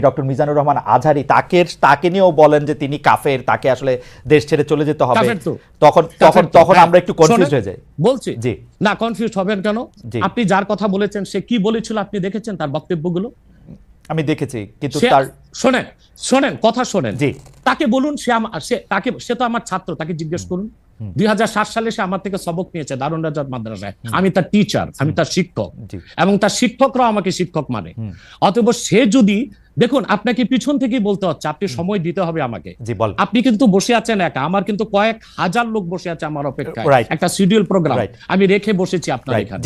Doctor Mizanur Rahman Azhari তাকে নিয়েও বলেন যে তিনি কাফের, তাকে আসলে দেশ ছেড়ে চলে যেতে হবে। তখন আমরা একটু কনফিউজ হয়ে যাই। বলছি জি না, কনফিউজ হবেন কেন? আপনি যার কথা বলেছেন সে কি বলেছিল আপনি দেখেছেন তার বক্তব্যগুলো? আমি দেখেছি, কিন্তু তার শোনেন কথা শোনেন। জি, তাকে বলুন, সে তো আমার ছাত্র, তাকে জিজ্ঞেস করুন। 2007 সালে সে আমার থেকে সবক নিয়েছে দারুন রাজাত মাদ্রাসায়। আমি তার টিচার, আমি তার শিক্ষক, এবং তার শিক্ষকরাও আমাকে শিক্ষক মানে। অতএব সে যদি, দেখুন আপনাকে পিছন থেকেই বলতে হচ্ছে, আপনি সময় দিতে হবে আমাকে। আপনি কিন্তু বসে আছেন একা, আমার কিন্তু কয়েক হাজার লোক বসে আছে আমার অপেক্ষায়, একটা শিডিউল প্রোগ্রাম আমি রেখে বসেছি আপনার এখানে।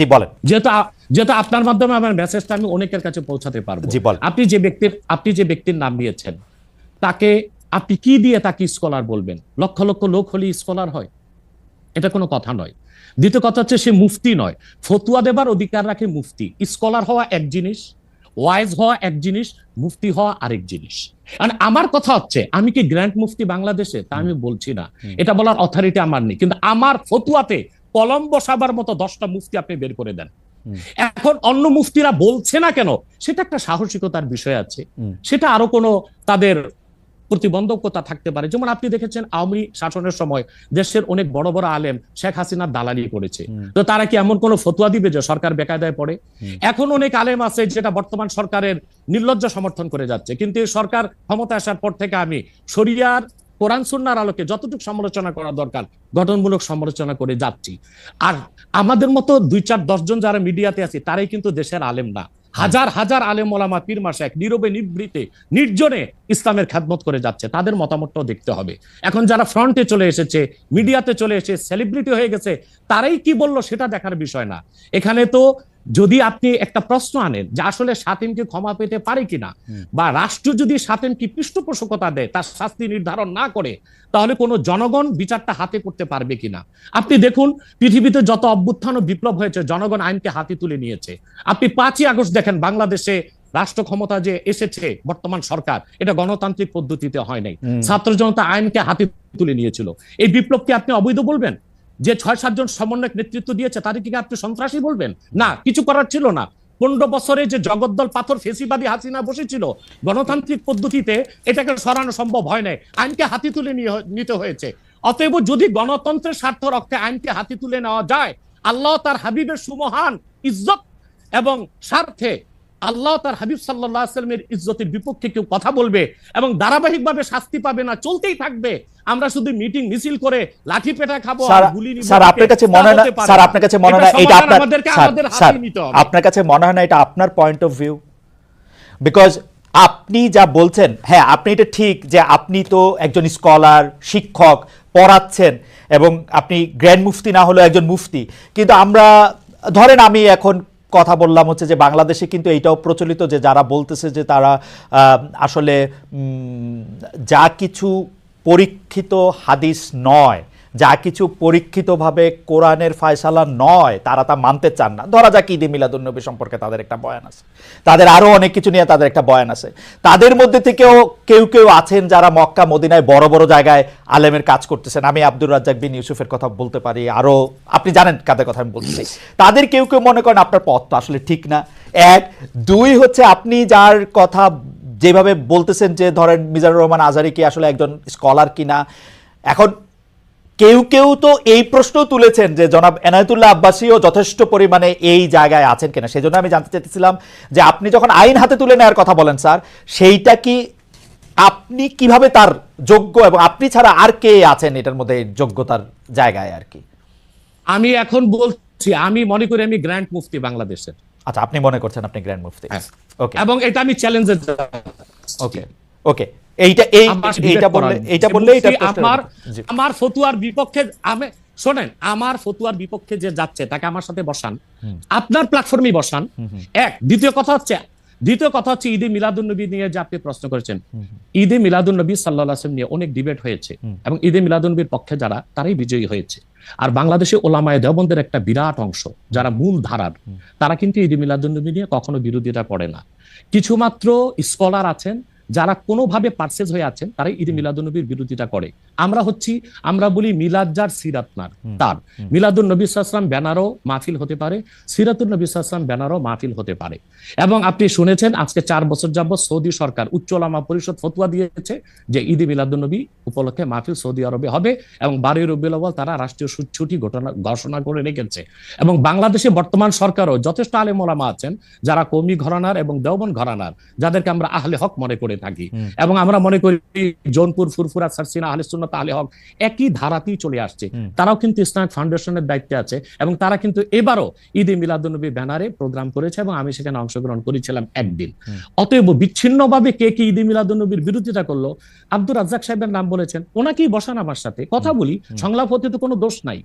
যেহেতু আপনার মাধ্যমে আমার মেসেজটা আমি অনেকের কাছে পৌঁছাতে পারবো। আপনি যে ব্যক্তির নাম নিয়েছেন, তাকে আপনি কি দিয়ে তাকে স্কলার বলবেন? লক্ষ লক্ষ লোক হলে স্কলার হয়? এটা কোনো কথা নয়। দ্বিতীয় কথা হচ্ছে সে মুফতি নয়, ফতুয়া দেবার অধিকার রাখে মুফতি। স্কলার হওয়া এক জিনিস, ওয়াইজ হওয়া এক জিনিস, মুফতি হওয়া আরেক জিনিস। আমার কথা হচ্ছে, আমি কি গ্র্যান্ড মুফতি বাংলাদেশে তা আমি বলছি না, এটা বলার অথরিটি আমার নেই, কিন্তু আমার ফতুয়াতে কলম বসাবার মতো 10টা মুফতি আপনি বের করে দেন। এখন অন্য মুফতিরা বলছে না কেন, সেটা একটা সাহসিকতার বিষয় আছে, সেটা আরো কোনো তাদের প্রতিবন্ধকতা থাকতে পারে। যেমন আপনি দেখেছেন আওয়ামী শাসনের সময় দেশের অনেক বড় বড় আলেম শেখ হাসিনার দালালি করেছে, তো তারা কি এমন কোন ফতোয়া দিবে যে সরকার বেকায়দায় পড়ে? এখন অনেক আলেম আছে যেটা বর্তমান সরকারের নির্লজ্জ সমর্থন করে যাচ্ছে, কিন্তু সরকার ক্ষমতা আসার পর থেকে আমি শরিয়ার কোরআন সুন্নাহর আলোকে যতটুকু সমালোচনা করা দরকার গঠনমূলক সমালোচনা করে যাচ্ছি। আর আমাদের মতো 2-4-10 জন যারা মিডিয়াতে আছে তারাই কিন্তু দেশের আলেম না, হাজার হাজার আলেম ওলামা পীর মাশায়েখ নীরবে নিভৃতে নির্জনে ইসলামের খেদমত করে যাচ্ছে, তাদের মতামতটাও দেখতে হবে। এখন যারা ফ্রন্টে চলে এসেছে, মিডিয়াতে চলে এসে সেলিব্রিটি হয়ে গেছে, তারাই কি বললো সেটা দেখার বিষয় না। এখানে তো যদি আপনি একটা প্রশ্ন আনেন যে আসলে শাতিমকে ক্ষমা পেতে পারে কিনা, বা রাষ্ট্র যদি শাতিমকে পৃষ্ঠপোষকতা দেয়, তার শাস্তি নির্ধারণ না করে, তাহলে কোনো জনগণ বিচারটা হাতে করতে পারবে কিনা? আপনি দেখুন পৃথিবীতে যত অভ্যুত্থান ও বিপ্লব হয়েছে জনগণ আইনকে হাতে তুলে নিয়েছে। আপনি 5ই আগস্ট দেখেন বাংলাদেশে রাষ্ট্র ক্ষমতা যে এসেছে বর্তমান সরকার, এটা গণতান্ত্রিক পদ্ধতিতে হয় নাই, ছাত্র জনতা আইনকে হাতে তুলে নিয়েছিল। এই বিপ্লবকে আপনি অবৈধ বলবেন? যে 6-7 জন সমন্বয়ক নেতৃত্ব দিয়েছে তাদেরকে আপনি সন্ত্রাসী বলবেন? না, কিছু করার ছিল না। 15 বছরে যে জগদ্দল পাথর ফেসিবাদী হাসিনা বসেছিল, গণতান্ত্রিক পদ্ধতিতে এটাকে সরানো সম্ভব হয় নাই, আইনকে হাতে তুলে নিতে হয়েছে। অতএব যদি গণতন্ত্রের স্বার্থ রক্ষে আইনকে হাতে তুলে নেওয়া যায়, আল্লাহ তার হাবিবের সুমহান ইজ্জত এবং স্বার্থে আল্লাহ তার হাবিব সাল্লাল্লাহু আলাইহি ওয়াসাল্লামের ইজ্জতের বিপক্ষে কেউ কথা বলবে এবং ধারাবাহিকভাবে শাস্তি পাবে না, চলতেই থাকবে। আমরা শুধু মিটিং মিছিল করে লাঠি পেটা খাবো আর গুলি নিব। স্যার আপনার কাছে মনে হয় না, স্যার আপনার কাছে মনে হয় না এটা আপনার কাছে মনে হয় না এটা আপনার পয়েন্ট অফ ভিউ? বিকজ আপনি যা বলছেন, হ্যাঁ আপনি এটা ঠিক যে আপনি তো একজন স্কলার, শিক্ষক, পড়াচ্ছেন, এবং আপনি গ্র্যান্ড মুফতি না হলেও একজন মুফতি, কিন্তু আমরা ধরেন আমি এখন কথা বললাম হচ্ছে যে বাংলাদেশে কিন্তু এইটাও প্রচলিত যে যারা বলতেছে যে তারা আসলে যা কিছু পরীক্ষিত হাদিস নয়, যা কিছু পরীক্ষিতভাবে কোরআনের ফয়সালা নয়, তারা তা মানতে চান না। ধরা যাক ঈদে মিলাদুন্নবী সম্পর্কে তাদের একটা বয়ান আছে, তাদের আরও অনেক কিছু নিয়ে তাদের একটা বয়ান আছে। তাদের মধ্যে থেকেও কেউ কেউ আছেন যারা মক্কা মদিনায় বড় বড় জায়গায় আলেমের কাজ করতেছেন। আমি আব্দুর রাজ্জাক বিন ইউসুফের কথা বলতে পারি, আরও আপনি জানেন কাদের কথা আমি বলছি। তাদের কেউ কেউ মনে করেন আপনার পথ তো আসলে ঠিক না। 1, 2 হচ্ছে আপনি যার কথা যেভাবে বলতেছেন যে ধরেন মিজানুর রহমান আজহারি কি আসলে একজন স্কলার কিনা। এখন কেউ কেউ তো এই প্রশ্ন তুলেছেন যে জনাব এনায়েতুল্লাহ আব্বাসীও যথেষ্ট পরিমাণে এই জায়গায় আছেন কিনা। সেই জন্য আমি জানতে চাইতেছিলাম যে আপনি যখন আইন হাতে তুলে নেওয়ার কথা বলেন স্যার, সেইটা কি আপনি কিভাবে তার যোগ্য, এবং আপনি ছাড়া আর কে আছেন এটার মধ্যে যোগ্যতার জায়গায় আর কি? আমি এখন বলছি, আমি মনে করি আমি গ্র্যান্ড মুফতি বাংলাদেশের। আচ্ছা, আপনি মনে করছেন আপনি গ্র্যান্ড মুফতি? ওকে, এবং এটা আমি চ্যালেঞ্জে। ওকে ওকে, আমার ফতুয়ার বিপক্ষে শোনেন, আমার ফতুয়ার বিপক্ষে যে যাচ্ছে তাকে আমার সাথে বসান, আপনার প্ল্যাটফর্মে বসান। দ্বিতীয় কথা হচ্ছে ঈদে মিলাদুন্নবী নিয়ে যে আপনি প্রশ্ন করেছেন, ঈদে মিলাদুন্নবী সাল্লাল্লাহু আলাইহি ওয়াসাল্লাম নিয়ে অনেক ডিবেট হয়েছে, এবং ঈদে মিলাদুন্নবীর পক্ষে যারা তারাই বিজয়ী হয়েছে। আর বাংলাদেশে ওলামায়ে দেওবন্দের একটা বিরাট অংশ যারা মূল ধারার, তারা কিন্তু ঈদে মিলাদুন্নবী নিয়ে কখনো বিরোধিতা করে না। কিছু মাত্র স্কলার আছেন যারা কোনোভাবে পারচেজ হয়ে আছেন, তারাই ঈদে মিলাদুন্নবীর বিরোধিতা করে। আমরা বলি মিলাদ যার সিরাত নার তার, মিলাদুন নবী সাল্লাল্লাহু আলাইহি ওয়াসাল্লাম ব্যানারও মাহফিল হতে পারে, সিরাতুন নবী সাল্লাল্লাহু আলাইহি ওয়াসাল্লাম ব্যানারও মাহফিল হতে পারে। এবং আপনি শুনেছেন আজকে 4 বছর যাবত সৌদি সরকার উচ্চ ওলামা পরিষদ ফতোয়া দিয়েছে যে ঈদে মিলাদুন নবী উপলক্ষে মাহফিল সৌদি আরবে হবে, এবং 12 রবিউল আউয়াল তারা রাষ্ট্রীয় ছুটি ঘোষণা করে রেখেছে। এবং বাংলাদেশে বর্তমান সরকারও যথেষ্ট আলেম ওলামা আছেন যারা কওমি ঘরানার এবং দেওবন্দ ঘরানার, যাদেরকে আমরা আহলে হক মনে করে থাকি, এবং আমরা মনে করি জৌনপুর, ফুরফুরা, সারসিনা, আহলে সুন্নাত, আহলে হক একই ধারাতেই চলে আসছে। তারাও কিন্তু ইসলামিক ফাউন্ডেশনের দায়িত্বে আছে, এবং তারা কিন্তু এবারও ঈদে মিলাদুন নবী ব্যানারে প্রোগ্রাম করেছে, এবং আমি সেখানে অংশগ্রহণ করেছিলাম একদিন। অতএব বিচ্ছিন্নভাবে কে কি ঈদে মিলাদুন নবীর বিরোধিতা করলো, আব্দুর রাজ্জাক সাহেবের নাম বলেছেন, ওনাকেই বসান আমার সাথে কথা বলি, সংলাপ হতে তো কোনো দোষ নাই।